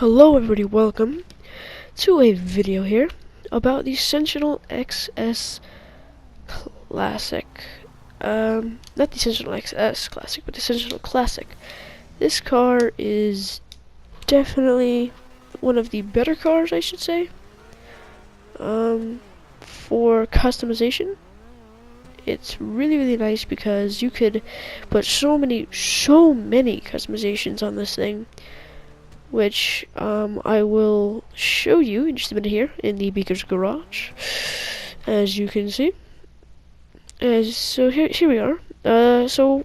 Hello everybody, welcome to a video here about the Sentinel XS Classic. Not the Sentinel XS Classic, but the Sentinel Classic. This car is definitely one of the better cars, I should say, for customization. It's really nice because you could put so many customizations on this thing, which I will show you in just a minute here in the Beaker's Garage, as you can see. So here we are. So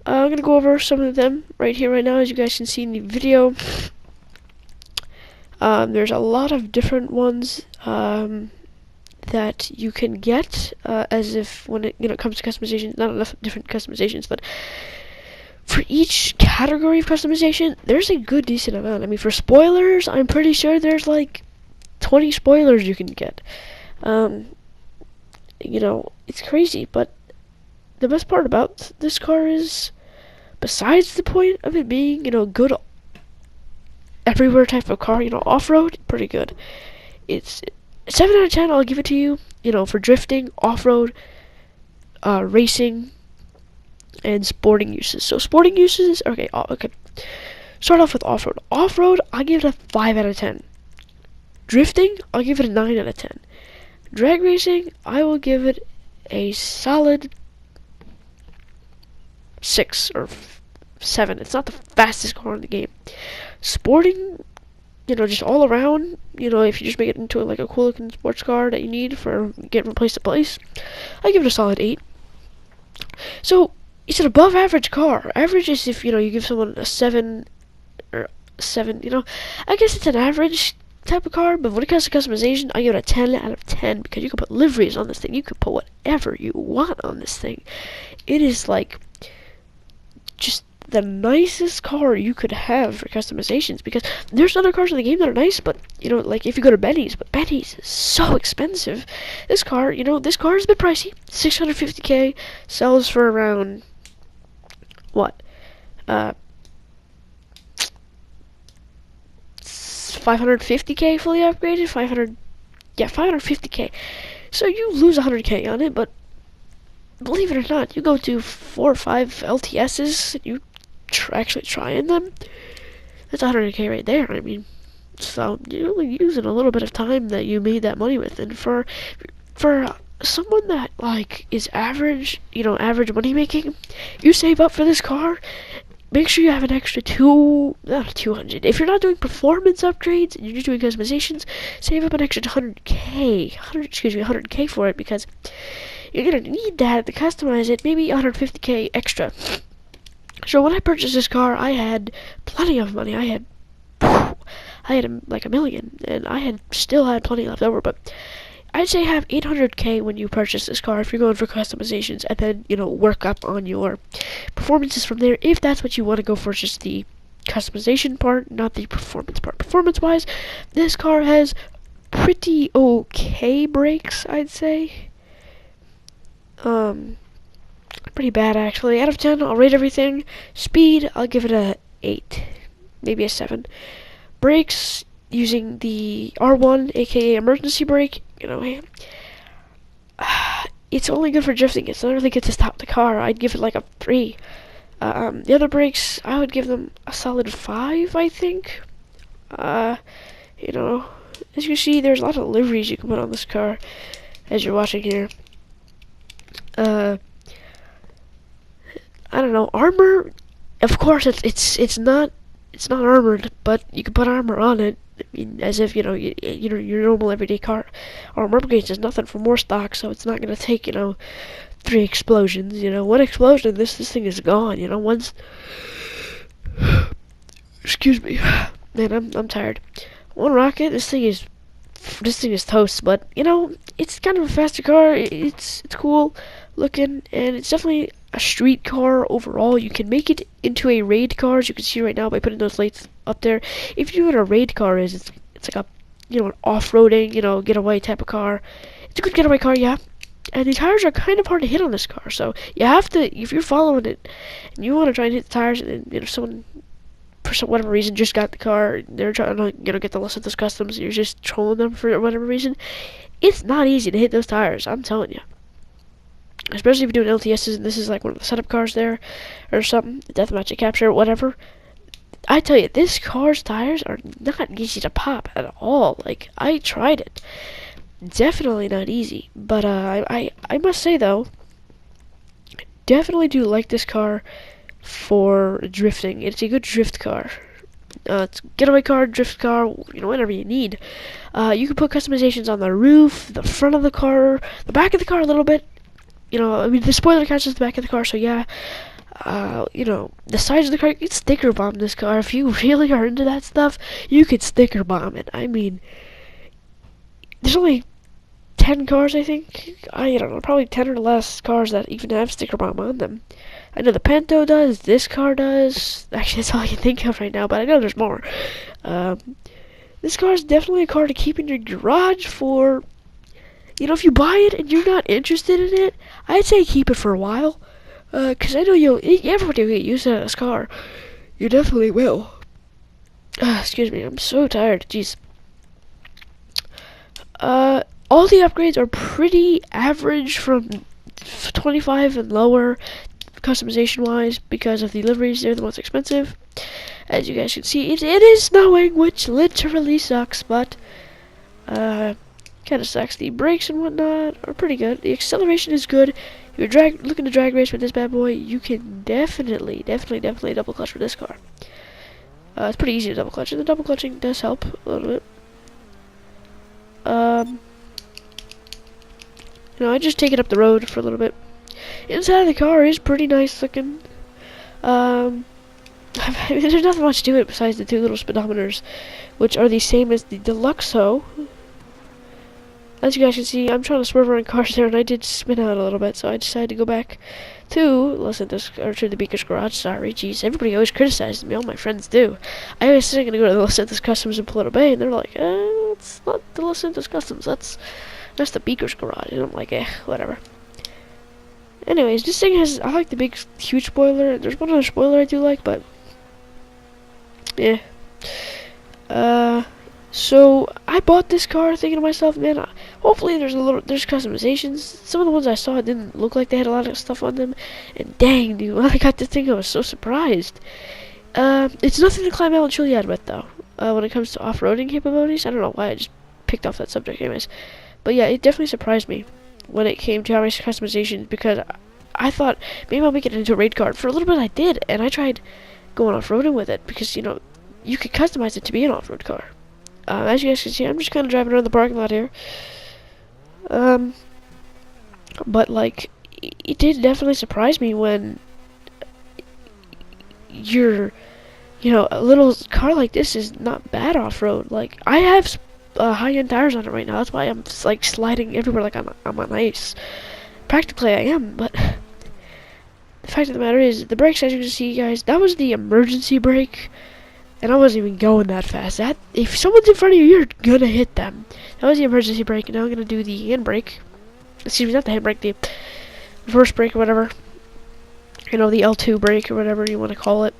I'm gonna go over some of them right here, right now, as you guys can see in the video. There's a lot of different ones that you can get, as if when it comes to customization, not enough different customizations, but for each category of customization, there's a good decent amount. I mean, for spoilers, I'm pretty sure there's like 20 spoilers you can get. It's crazy, but the best part about this car is, besides the point of it being, good everywhere type of car, off-road, pretty good. It's 7 out of 10, I'll give it to you, for drifting, off-road, racing, and sporting uses. So sporting uses, okay. Start off with off-road. Off-road, I'll give it a 5 out of 10. Drifting, I'll give it a 9 out of 10. Drag racing, I will give it a solid 6 or 7. It's not the fastest car in the game. Sporting, just all around, if you just make it into like a cool looking sports car that you need for getting from place to place, I give it a solid 8. So it's an above average car. Average is if, you give someone a 7 or 7, I guess it's an average type of car, but when it comes to customization, I give it a 10 out of 10 because you can put liveries on this thing. You can put whatever you want on this thing. It is like just the nicest car you could have for customizations, because there's other cars in the game that are nice, but like if you go to Benny's, but Benny's is so expensive. This car, this car is a bit pricey. 650k, sells for around what? 550k fully upgraded. 550k. So you lose 100k on it, but believe it or not, you go to 4 or 5 LTSs, you actually trying them, that's 100k right there. I mean, so you're only using a little bit of time that you made that money with, and for someone that like is average, average money making, you save up for this car. Make sure you have an extra 200. If you're not doing performance upgrades and you're just doing customizations, save up an extra 100k for it, because you're gonna need that to customize it. Maybe 150k extra. So when I purchased this car, I had plenty of money. I had like $1 million, and I still had plenty left over. But I'd say have 800k when you purchase this car if you're going for customizations, and then work up on your performances from there. If that's what you want to go for, just the customization part, not the performance part. Performance-wise, this car has pretty okay brakes, I'd say. Pretty bad actually. Out of 10, I'll rate everything. Speed, I'll give it a 8, maybe a 7. Brakes, using the R1, aka emergency brake, it's only good for drifting. It's not really good to stop the car. I'd give it like a 3. The other brakes, I would give them a solid 5, I think. As you see, there's a lot of liveries you can put on this car, as you're watching here. I don't know, armor, of course it's not armored, but you can put armor on it. I mean, as if your normal everyday car. Armor upgrades is nothing for more stock, so it's not gonna take 3 explosions. 1 explosion, this thing is gone. Once, excuse me, man, I'm tired. 1 rocket, this thing is toast. But it's kind of a faster car. It's cool looking, and it's definitely a street car overall. You can make it into a raid car, as you can see right now by putting those lights up there. If you know what a raid car is, it's like a an off-roading, getaway type of car. It's a good getaway car, yeah. And the tires are kind of hard to hit on this car, so you have to, if you're following it and you want to try and hit the tires, and someone for some whatever reason just got the car, they're trying to get the Los Santos Customs, and you're just trolling them for whatever reason. It's not easy to hit those tires, I'm telling you. Especially if you're doing LTSs and this is like one of the setup cars there, or something, deathmatch and capture, whatever. I tell you, this car's tires are not easy to pop at all. Like, I tried it. Definitely not easy. But I must say though, definitely do like this car for drifting. It's a good drift car. It's a getaway car, drift car, whatever you need. You can put customizations on the roof, the front of the car, the back of the car a little bit. I mean, the spoiler catches the back of the car, so yeah. The sides of the car, you can sticker bomb this car. If you really are into that stuff, you could sticker bomb it. I mean, there's only 10 cars, I think. I don't know, probably 10 or less cars that even have sticker bomb on them. I know the Pinto does, this car does. Actually, that's all I can think of right now, but I know there's more. This car is definitely a car to keep in your garage for, if you buy it and you're not interested in it, I'd say keep it for a while. Because I know everybody will get used to this car. You definitely will. Excuse me, I'm so tired. Jeez. All the upgrades are pretty average from 25 and lower, customization-wise, because of the liveries. They're the most expensive. As you guys can see, it is snowing, which literally sucks, but, kind of sucks. The brakes and whatnot are pretty good. The acceleration is good. If you're looking to drag race with this bad boy, you can definitely double clutch with this car. It's pretty easy to double clutch, and the double clutching does help a little bit. I just take it up the road for a little bit. Inside of the car is pretty nice looking. There's nothing much to it besides the two little speedometers, which are the same as the Deluxo. As you guys can see, I'm trying to swerve around cars there, and I did spin out a little bit, so I decided to go back to to the Beaker's Garage. Sorry, jeez, everybody always criticizes me. All my friends do. I always say I'm gonna go to the Los Santos Customs in Paleto Bay, and they're like, it's not the Los Santos Customs. That's the Beaker's Garage. And I'm like, whatever. Anyways, this thing I like the big, huge spoiler. There's one other spoiler I do like, but yeah. So I bought this car thinking to myself, man, hopefully there's customizations. Some of the ones I saw didn't look like they had a lot of stuff on them, and dang, dude, when I got this thing, I was so surprised. It's nothing to climb Mount Chiliad with, though. When it comes to off-roading capabilities, I don't know why I just picked off that subject, anyways. But yeah, it definitely surprised me when it came to how many customizations, because I thought maybe I'll make it into a raid car. For a little bit, I did, and I tried going off-roading with it because you could customize it to be an off-road car. As you guys can see, I'm just kind of driving around the parking lot here. But, like, it did definitely surprise me when a little car like this is not bad off-road. Like, I have high-end tires on it right now. That's why I'm, like, sliding everywhere like I'm on ice. Practically, I am, but the fact of the matter is, the brakes, as you can see, guys, that was the emergency brake. And I wasn't even going that fast. If someone's in front of you, you're gonna hit them. That was the emergency brake, and now I'm gonna do the handbrake. Excuse me, not the handbrake, the reverse brake or whatever. The L2 brake or whatever you want to call it.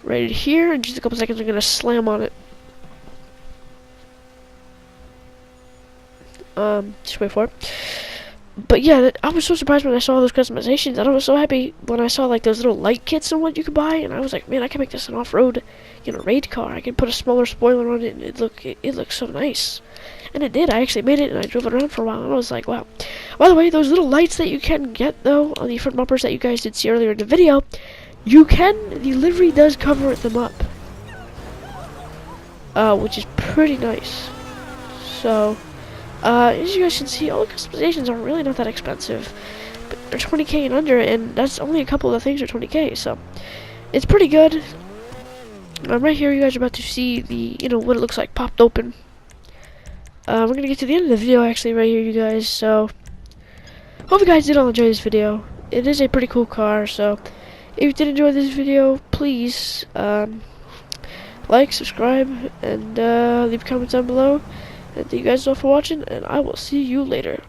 Right here, in just a couple seconds, I'm gonna slam on it. Just wait for it. But yeah, I was so surprised when I saw those customizations, and I was so happy when I saw like those little light kits and what you could buy, and I was like, man, I can make this an off-road, raid car. I can put a smaller spoiler on it, and it looks so nice. And it did. I actually made it, and I drove it around for a while, and I was like, wow. By the way, those little lights that you can get though on the front bumpers that you guys did see earlier in the video, the livery does cover them up, which is pretty nice. So. As you guys can see, all the customizations are really not that expensive. But they're 20k and under, and that's only a couple of the things are 20k, so it's pretty good. Right here, you guys are about to see what it looks like popped open. We're gonna get to the end of the video, actually, right here, you guys, so hope you guys did all enjoy this video. It is a pretty cool car, so if you did enjoy this video, please, like, subscribe, and leave comments down below. And thank you guys all for watching, and I will see you later.